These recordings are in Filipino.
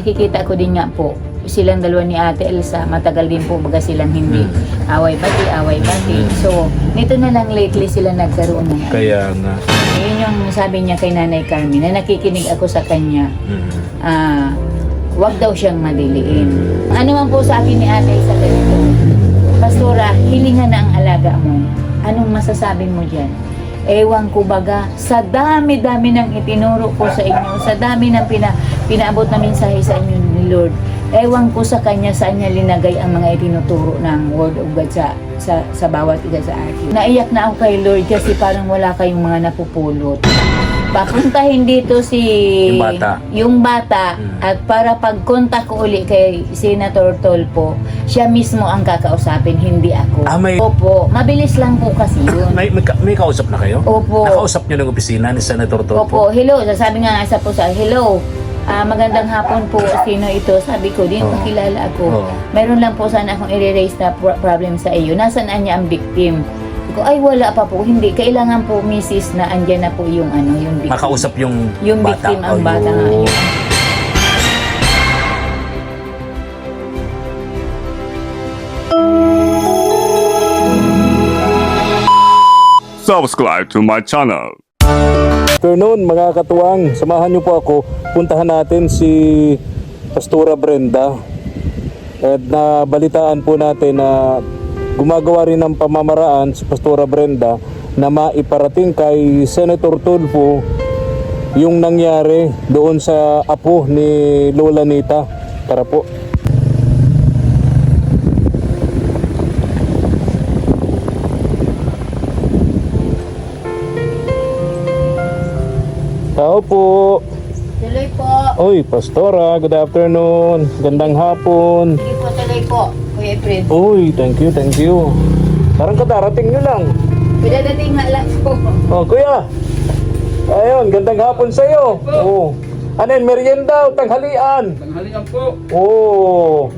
Nakikita ko din nga po, silang dalawa ni Ate Elsa, matagal din po baga silang hindi away-bati. So, nito na lang lately sila nagkaroon ng Kaya nga. Yun yung sabi niya kay Nanay Carmen, na nakikinig ako sa kanya, wag daw siyang madiliin. Ano man po sa akin ni Ate Elsa ganito, Pastora, hilingan na ang alaga mo. Anong masasabi mo dyan? Ewan ko baga, sa dami-dami ng itinuro ko sa inyo, sa dami ng pinaabot na mensahe sa inyo ni Lord, ewan ko sa kanya saan niya linagay ang mga itinuturo ng Word of God sa bawat isa sa akin. Naiyak na ako kay Lord kasi parang wala kayong mga napupulot. Papuntahin dito yung bata at para pag-contact ko uli kay Senator Tolpo, siya mismo ang kakausapin, hindi ako. Opo, mabilis lang po kasi yun. May kausap na kayo? Opo. Nakausap niyo ng opisina ni Senator Tolpo? Opo, hello. Sabi nga sa po sa hello. Magandang hapon po, sino ito? Sabi ko, din kilala ako. Meron lang po sana akong i-raise na problem sa iyo. Nasaan niya ang victim? Ko, ay wala pa po, hindi kailangan po misis na andyan na po yung yung victim. Makausap yung bata. Victim ang bata nga yun. Subscribe to my channel. Afternoon mga katuwang, samahan niyo po ako. Puntahan natin si Pastora Brenda. At nabalitaan po natin na gumagawa rin ng pamamaraan si Pastora Brenda na maiparating kay Senator Tulfo yung nangyari doon sa apo ni Lola Nita. Tara po. Tao po. Tuloy po. Oy, Pastora, good afternoon. Gandang hapon. Sige po, tuloy po. Kuya Fred. Uy, thank you. Parang kadarating nyo lang. Pidadating nga lang po. Oh, kuya. Ayun, gandang hapon sa'yo. Oh. Ano yun, merienda o tanghalian? Tanghalian po. Oh.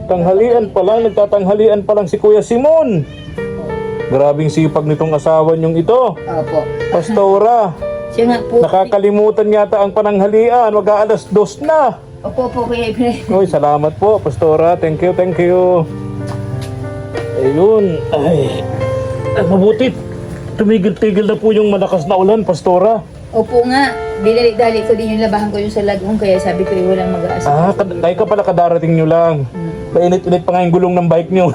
Tanghalian pa lang, nagtatanghalian pa lang si Kuya Simon. Grabing sipag nitong asawa niyong ito. Opo. Pastora, Siya nga po. nakakalimutan yata ang pananghalian. Mag-aalas 2 na. Opo po, Kuya Fred. Uy, salamat po, Pastora. Thank you. Ayun. Ay, mabuti. Tumigil-tigil na po yung malakas na ulan, Pastora. Opo nga. Didali-dali ko din yung labahan ko yung sa lagong, kaya sabi ko yung walang mag-aasal. Dahil ka pala kadarating nyo lang. Mainit-init pa nga yung gulong ng bike nyo.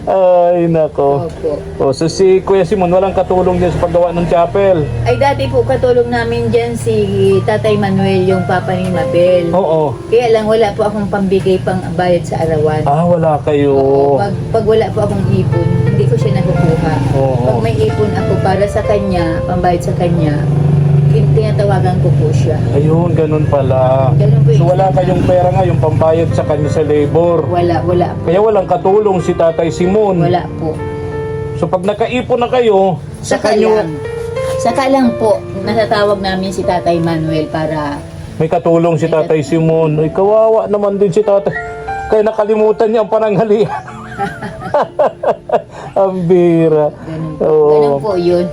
Ay, nako. Opo. So si Kuya Simon, walang katulong din sa paggawa ng chapel. Ay, dati po katulong namin dyan si Tatay Manuel, yung papa ni Mabel. Oo. Kaya lang wala po akong pambigay pang bayad sa arawan. Wala kayo. Oo, pag wala po akong ipon, hindi ko siya nakukuha. Oo. Pag may ipon ako para sa kanya, pambayad sa kanya, tinatawagan ko po siya. Ayun, ganun pala. Ganun po So yun. wala kayong pera nga, yung pambayad sa kanya sa labor. Wala po. Kaya walang katulong si Tatay Simon. Wala po. So pag nakaipon na kayo, sa kanyo Saka lang po, natatawag namin si Tatay Manuel para may katulong si Tatay Simon. Ay, kawawa naman din si Tatay. Kaya nakalimutan niya ang pananghalian. Ang bira. ganun po yun.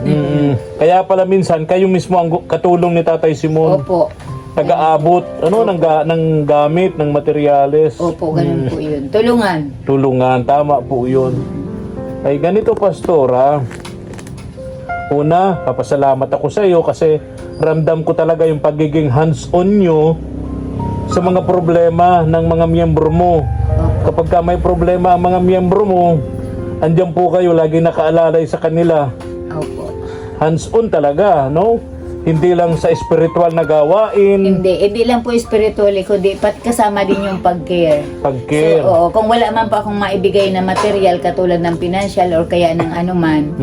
Kaya pala minsan, kayo mismo ang katulong ni Tatay Simon. Opo. Taga-abot ng gamit, ng materyales. Opo, ganun po yun. Tulungan. Tulungan, tama po yun. Ay ganito, Pastora. Una, papasalamat ako sa iyo kasi ramdam ko talaga yung pagiging hands-on nyo sa mga problema ng mga miyembro mo. Kapag ka may problema ang mga miyembro mo, andyan po kayo, lagi nakaalalay sa kanila. Opo. Hands-on talaga, no? Hindi lang sa spiritual na gawain. Hindi lang po spiritual, kundi pat kasama din yung pag-care. Pag-care. So, kung wala man pa akong maibigay na material katulad ng financial or kaya ng anuman,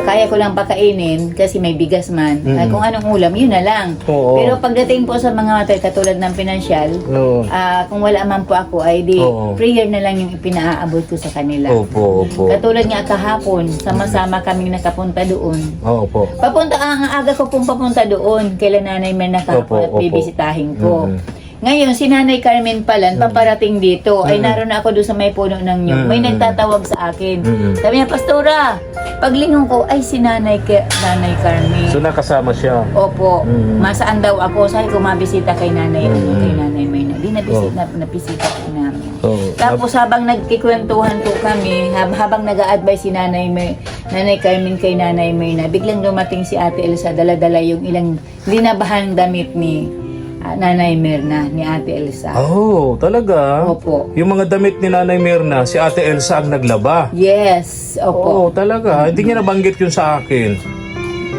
kaya ko lang pakainin kasi may bigas man. Kung anong ulam, yun na lang. Oo. Pero pagdating po sa mga material katulad ng financial, Oo. kung wala man po ako, ay di Oo. prayer na lang yung ipinaaabot ko sa kanila. Opo. Katulad nga kahapon, sama-sama kaming nakapunta doon. Opo. Ang aga ko pong papunta doon, kailan Nanay Merna kahapon at Opo. bibisitahin ko. Ngayon, si Nanay Carmen pala, paparating dito. Ay, naroon na ako doon sa may puno ng nyug. May nagtatawag sa akin. Sabi niya, Pastora, paglingon ko, ay si Nanay Carmen. So nakasama siya. Opo. Masaan daw ako? Sabi ko, mabisita kay Nanay, kay Nanay Mayna. Di napisita ko namin. Tapos habang nagkikwentuhan po kami, habang nag-a-advise si Nanay Carmen kay Nanay Mayna, biglang dumating si Ate Elsa, dala-dala yung ilang linabahang damit ni Nanay Mirna, ni Ate Elsa. Oh, talaga? Opo. Yung mga damit ni Nanay Mirna, si Ate Elsa ang naglaba. Yes, Oh, opo. talaga? Hindi niya nabanggit yun sa akin.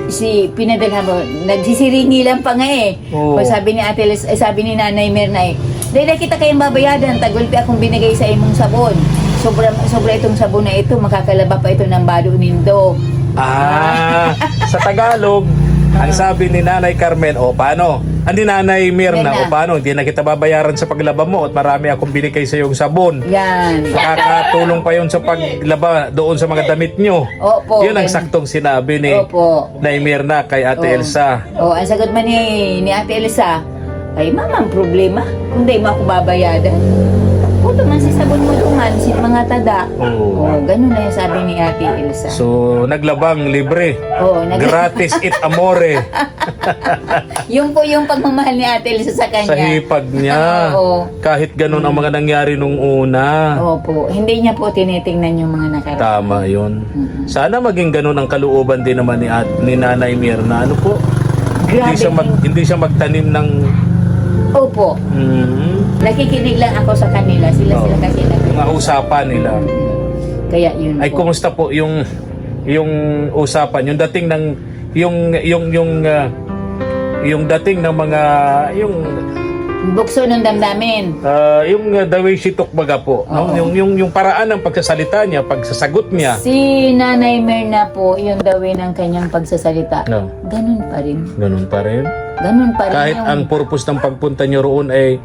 Si pinadalhan mo, nagsisiringi lang pa nga eh. Oo. Sabi ni Ate Elsa, sabi ni Nanay Mirna eh, dahil kita kayong babayadan, tagulpi akong binigay sa imong sabon. Sobra itong sabon na ito, makakalaba pa ito ng balo nindo. Sa Tagalog, ang sabi ni Nanay Carmen, paano? Ni Nanay Mirna, Mirna. paano? Hindi na kita babayaran sa paglaba mo at marami akong binigay sa iyong sabon. Yan. Makakatulong pa yun sa paglaba doon sa mga damit nyo. Opo. Yun ang saktong sinabi ni Opo. Nanay Mirna kay Ate Elsa. Ang sagot man ni Ate Elsa, ay mama, ang problema, kung di mo ako babayadan. Puto man si sabon mo duman, si mga tada. Ganun na yung sabi ni Ate Elsa. So, naglabang libre. Gratis it amore. Yung po yung pagmamahal ni Ate Elsa sa kanya. Sa hipag niya. Kahit ganun ang mga nangyari nung una. Opo. Hindi niya po tinitingnan yung mga nakaraan. Tama yun. Sana maging ganun ang kalooban din naman ni Nanay Mirna. Ano po? Grabe. Hindi siya magtanim ng... Opo. Nakikinig lang ako sa kanila. Sila kasi mga usapan nila. Kaya yun Ay, po. kumusta po yung usapan, yung dating ng yung dating ng mga Bukso ng damdamin. yung the way she talk baga po, no? Yung paraan ng pagsasalita niya, pagsasagot niya. Si Nanay Mirna po, yung dawi ng kanyang pagsasalita. No. Ganun pa rin. Ganun pa rin. Ganun pa rin. Kahit yung... ang purpose ng pagpunta niyo roon ay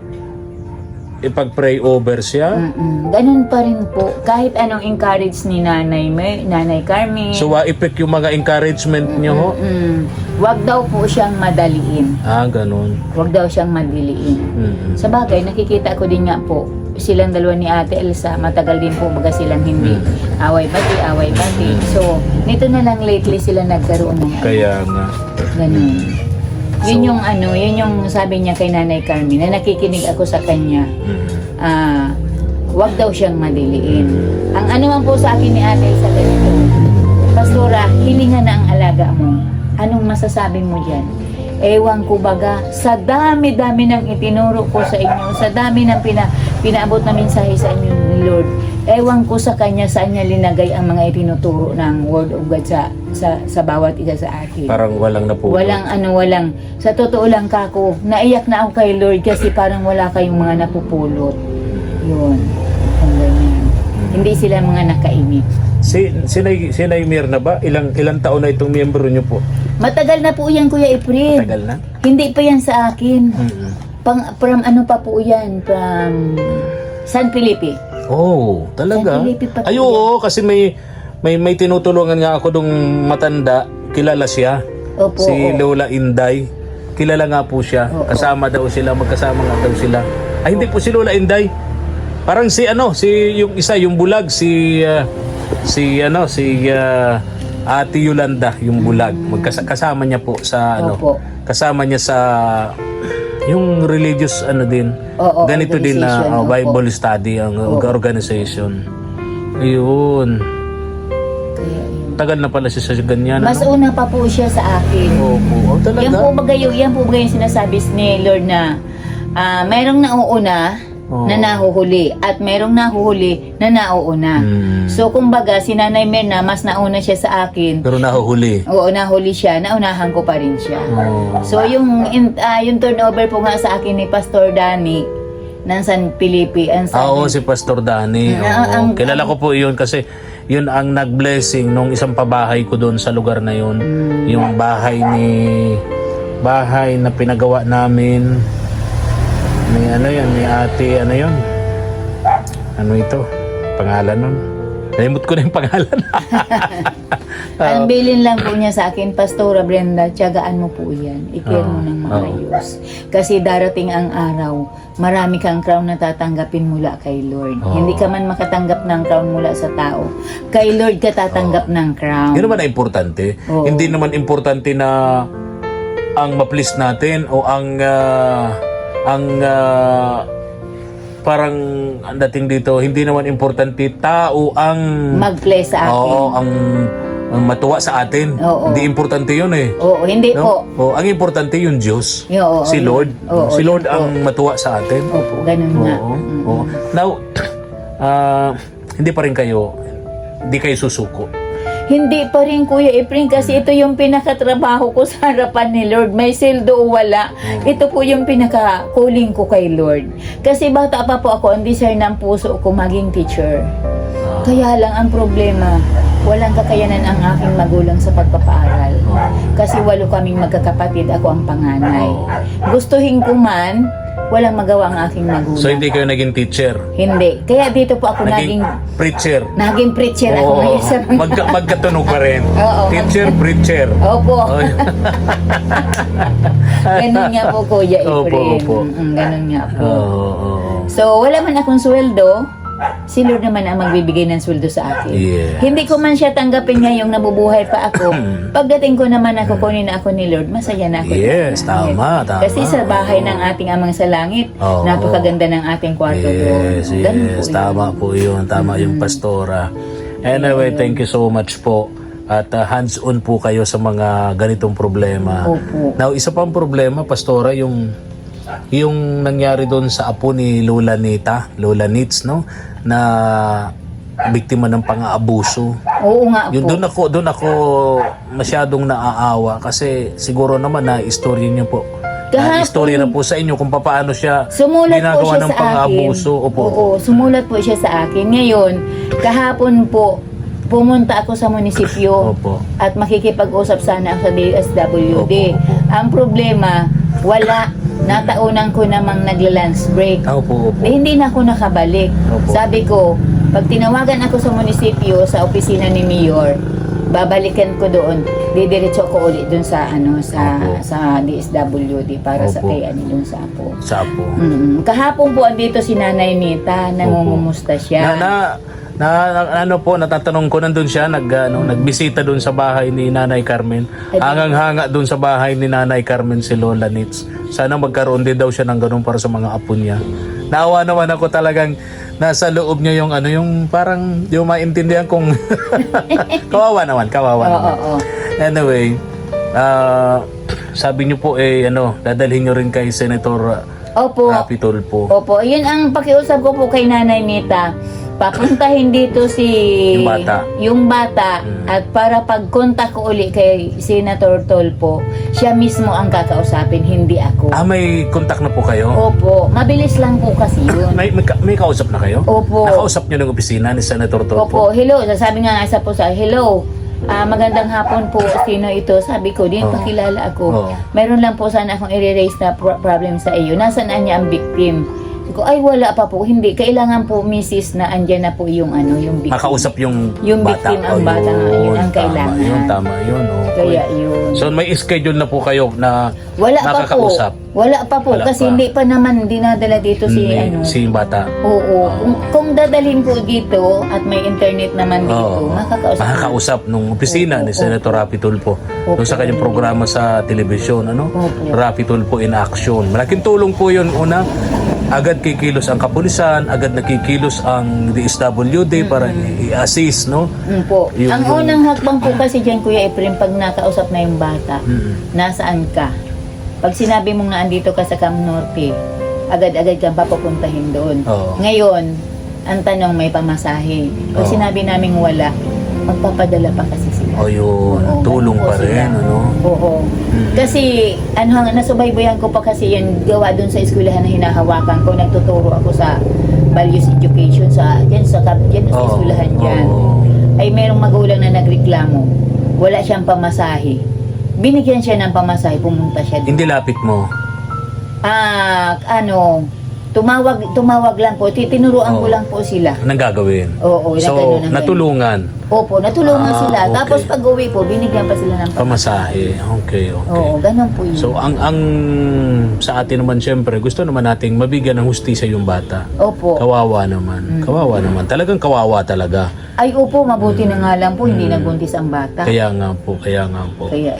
ipag-pray over siya. Ganun pa rin po. Kahit anong encourage ni Nanay Carmen. So, ipik yung mga encouragement niyo ho? Wag daw po siyang madaliin. Ganun. Wag daw siyang madiliin. Sa bagay, nakikita ko din nga po, silang dalawa ni Ate Elsa, matagal din po baga silang hindi away-bati. So, nito na lang lately sila nagkaroon ng Kaya nga. ganun. Yun yung sabi niya kay Nanay Carmen, na nakikinig ako sa kanya, wag daw siyang madiliin. Ang ano man po sa akin ni Ate Elsa ganito, Pastora, hilingan na ang alaga mo. Anong masasabi mo dyan? Ewan ko baga, sa dami-dami ng itinuro ko sa inyo, sa dami ng pinaabot na mensahe sa inyo ni Lord, ewan ko sa kanya saan niya linagay ang mga itinuturo ng Word of God sa bawat isa sa akin. Parang walang napupulot. Walang. Sa totoo lang kako, naiyak na ako kay Lord kasi parang wala kayong mga napupulot. Yun. Ang ganyan. Hindi sila mga nakainip. Si Nay Mirna ba? Ilang taon na itong miyembro niyo po? Matagal na po yan, Kuya Efren. Tagal na? Hindi pa yan sa akin. From ano pa po yan? From San Felipe. Oh, talaga? San Felipe pa po Ay, oo, kasi may tinutulungan nga ako dong matanda. Kilala siya. Opo, Si Lola Inday. Kilala nga po siya. Kasama daw sila, magkasama nga daw sila. Ay, hindi po si Lola Inday. Parang yung isa, yung bulag, si Ate Yolanda, yung bulag. Kasama niya po sa Opo. kasama niya sa yung religious din. Ganito din na organization, Bible study ang organization. Ayun. Kaya yun. Tagal na pala siya sa ganyan. Mas una pa po siya sa akin. Opo. Talaga? Yan po ba yung sinasabi ni Lord na mayroong nauuna na nahuhuli at merong nahuhuli na nauuna. So kumbaga si Nanay Mirna mas nauna siya sa akin. Pero nahuhuli. Oo, nahuli siya, naunahan ko pa rin siya. So yung turnover po nga sa akin ni Pastor Danny ng San Felipe, Oo, si Pastor Danny. Kilala ko po yun kasi yun ang nag-blessing nung isang pabahay ko doon sa lugar na yun. Yung bahay na pinagawa namin. May ate, ano ito? Pangalan nun? Naimot ko na yung pangalan. Ang bilin lang po niya sa akin, Pastora Brenda, tiyagaan mo po yan. I-care mo ng maayos. Kasi darating ang araw, marami kang crown na tatanggapin mula kay Lord. Hindi ka man makatanggap ng crown mula sa tao. Kay Lord ka tatanggap ng crown. Yun naman ang importante. Oo. Hindi naman importante na ang ma-please natin o ang parang ang dating dito, hindi naman importante tao ang Mag-bless sa akin. oo, ang matuwa sa atin. Oo. Hindi importante yun eh. Oo, hindi po. No? Ang importante yung Diyos. Oo, Si Lord. oo, Si Lord yun ang po. matuwa sa atin. Opo, ganun nga. Oo. Oo. Now, hindi pa rin kayo, hindi kayo susuko. Hindi pa rin, Kuya Efren, kasi ito yung pinakatrabaho ko sa harapan ni Lord. May sildo o wala. Ito po yung pinaka-calling ko kay Lord. Kasi bata pa po ako, ang desire ng puso ko maging teacher. Kaya lang ang problema, walang kakayanan ang aking magulang sa pagpapaaral. Kasi 8 kaming magkakapatid, ako ang panganay. Gustuhin ko man, walang magawa ang aking magulang. So, hindi kayo naging teacher. Hindi. Kaya dito po ako naging preacher. preacher ako Oo. ngayon sa Magkatunog pa rin. Oo. Teacher, preacher. Opo. Oh. Ganun nga po, Kuya Opo, Efren. opo. Ganun nga po. Oo. So, wala man akong sweldo. Si Lord naman ang magbibigay ng sweldo sa akin. Yes. Hindi ko man siya tanggapin ngayong nabubuhay pa ako. Pagdating ko naman ako, kunin na ako ni Lord, masaya na ako. Yes, tama. Kasi sa bahay ng ating amang sa langit, Oo. napakaganda ng ating kwarto doon. Yes, Ganun po yes. yun. Tama po yun. Tama yung pastora. Anyway, thank you so much po. At hands-on po kayo sa mga ganitong problema. Opo. Now, isa pang problema, pastora, yung nangyari doon sa apo ni Lola Nitz, no? Na biktima ng pang-aabuso. Oo nga Yun, po. doon ako masyadong naaawa kasi siguro naman na istorya niyo po. Kahapon- Istorya na po sa inyo kung paano siya Sumulat po ginagawa siya ng sa pang-aabuso. akin. Opo. Oo, sumulat po siya sa akin. Ngayon, kahapon po, pumunta ako sa munisipyo Opo. at makikipag-usap sana ako sa DSWD. Opo, opo. Ang problema, wala. Nataunan ko namang nagla-lunch break. Opo, opo. Hindi na ako nakabalik. Opo. Sabi ko, pag tinawagan ako sa munisipyo, sa opisina ni Mayor, babalikan ko doon. Didiretso ko ulit doon sa Opo. sa DSWD para sa Opo. kay doon sa apo. Sa apo. Kahapon po andito si Nanay Nita, nangungumusta siya. Natatanong ko, nandun siya, nagbisita dun sa bahay ni Nanay Carmen. Hangang-hanga dun sa bahay ni Nanay Carmen si Lola Nitz. Sana magkaroon din daw siya ng ganun para sa mga apo niya. Naawa naman ako talagang nasa loob niya yung parang yung maintindihan kong kawawa naman. Oo. Anyway, sabi niyo po dadalhin niyo rin kay Senator Opo. Rapi Tulfo. Opo, yun ang pakiusap ko po kay Nanay Nita. Papuntahin dito yung bata at para pag-contact ko uli kay Senator Tulfo, siya mismo ang kakausapin, hindi ako. May contact na po kayo? Opo, mabilis lang po kasi yun. May kausap na kayo? Opo. Nakausap niyo ng opisina ni Senator Tulfo? Opo, hello. Sabi nga sa po sa hello. Magandang hapon po. Sino ito? Sabi ko, din pakilala ako. Oo. Meron lang po sana akong i-raise na problem sa iyo. Nasaan na niya ang victim? Sabi ko, ay wala pa po. Hindi. Kailangan po, misis, na andyan na po yung victim. Makausap yung Victim, ang bata nga. Yun ang kailangan. Tama yun. Okay. Kaya yun. So may schedule na po kayo na Wala pa po. nakakausap? Wala pa po. Wala Kasi pa. hindi pa naman dinadala dito si Si bata. Oo. Kung dadalhin po dito at may internet naman dito, Oo. makakausap. Nung opisina ni Senator Rapi Tulfo. Doon sa kanyang programa sa telebisyon. Opo. Rapi Tulfo in Action. Malaking tulong po yun. Una, agad kikilos ang kapulisan, agad nakikilos ang DSWD para i-assist, no? Po. Yung- Ang unang hakbang po kasi dyan, Kuya Efren, pag nakausap na yung bata, nasaan ka? Pag sinabi mong naandito ka sa Cam Norte, agad-agad kang papupuntahin doon. Oo. Ngayon, ang tanong, may pamasahe. Pag Oo. sinabi naming wala, magpapadala pa kasi sila. O yun, Oo, tulong ganun po pa rin, sila. ano? Oo. Kasi, nasubaybayan ko pa kasi yung gawa doon sa eskwelahan na hinahawakan ko. Nagtuturo ako sa values education dyan sa eskwelahan dyan. Oo. Ay merong magulang na nagreklamo. Wala siyang pamasahe. Binigyan siya ng pamasahe, pumunta siya doon. Hindi lapit mo. tumawag lang po. Tinuruan ko lang po sila. Anong gagawin? Oo, na So, ganun ang natulungan. Opo, natulungan Ah, sila. okay. Tapos pag uwi po, binigyan pa sila ng Pamasahe. Okay, okay. Oo, ganun po yun. So, ang sa atin naman syempre, gusto naman nating mabigyan ng hustisya yung bata. Opo. Kawawa naman. Kawawa naman. Talagang kawawa talaga. Ay, opo, mabuti na nga lang po, hindi nagbuntis ang bata. Kaya nga po, kaya nga po. Kaya,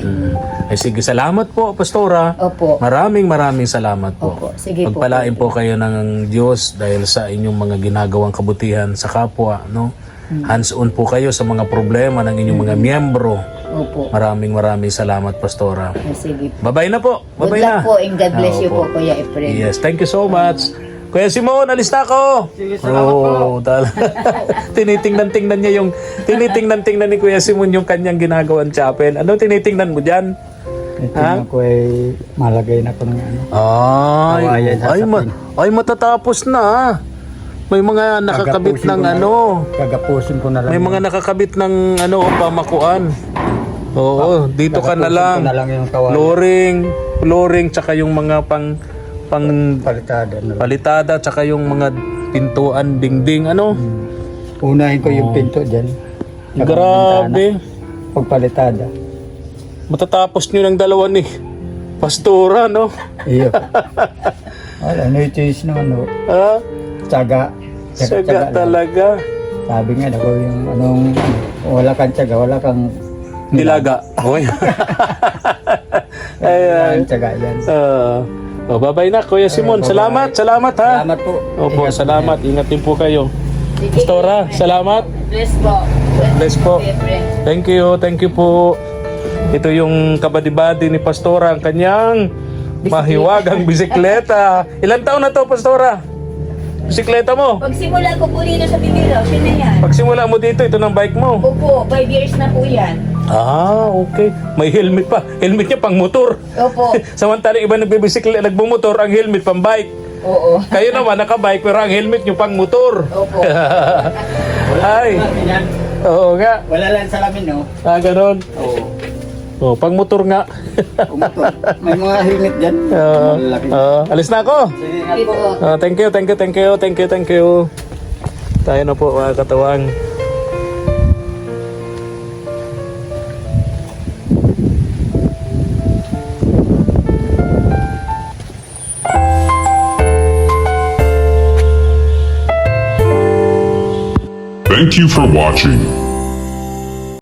Ay sige, salamat po, Pastora. Opo. Maraming salamat po. Opo, sige po. Pagpalain po kayo ng Diyos dahil sa inyong mga ginagawang kabutihan sa kapwa, no? Hands-on po kayo sa mga problema ng inyong mga miyembro. Opo. Maraming Ay, salamat, Pastora. sige po. Bye-bye na po. Good Bye-bye na. luck po and God bless you Opo. po, Kuya Efren. Yes, thank you so much. Kuya Simon, alis na ako. Sige, salamat po. Tinitingnan ni Kuya Simon yung kanyang ginagawang chapel. Ano tinitingnan mo diyan? Tingnan ko ay malagay na ko ng ano. Ay, Kawayan sa sapin. ay matatapos na. May mga nakakabit Gagapusin ng ko na- ano. Gagapusin ko na lang. May mga nakakabit ng ano, pamakuan. Oo, dito ka na Gagapusin lang. ko na lang yung kawayan. Flooring, tsaka yung mga pang Palitada na lang. palitada, tsaka yung mga pintuan, dingding, ano? Unahin ko yung pinto dyan. Tsaka Grabe. bintana. Pagpalitada. Matatapos nyo ng dalawa ni Pastora, no? Iyo. Wala, no choice na ano. Ha? Tsaga. Saga lang. talaga. Sabi nga ako yung anong, wala kang tsaga, wala kang Nilaga. Oy. wala kang tsaga yan. Bye-bye na, Kuya Simon. Salamat ha. Salamat po. Opo, Ingat. salamat. Ingat din po kayo. Pastora, salamat. Bless po. Bless po. Kuya Efren. Thank you po. Ito yung kabadibadi ni Pastora, ang kanyang mahiwagang bisikleta. Ilan taon na to, Pastora? Bisikleta mo? Pagsimula ko po dito sa Bibiro, yun na yan. Pagsimula mo dito, ito ng bike mo. Opo, 5 years na po yan. Ah, okay. May helmet pa. Helmet niya pang motor. Opo. Samantalang iba nagbibisiklet, nagbumotor, ang helmet pang bike. Oo. Kayo naman nakabike pero ang helmet niyo pang motor. Opo. Ay, oo nga. Wala lang salamin, no? Ah, ganon. Oo. Oh, pang motor nga. Umutot. May mga helmet dyan. Malalaki. Alis na ako. Sige nga Sige po. po. Thank you. Tayo na po mga katawang. Thank you for watching.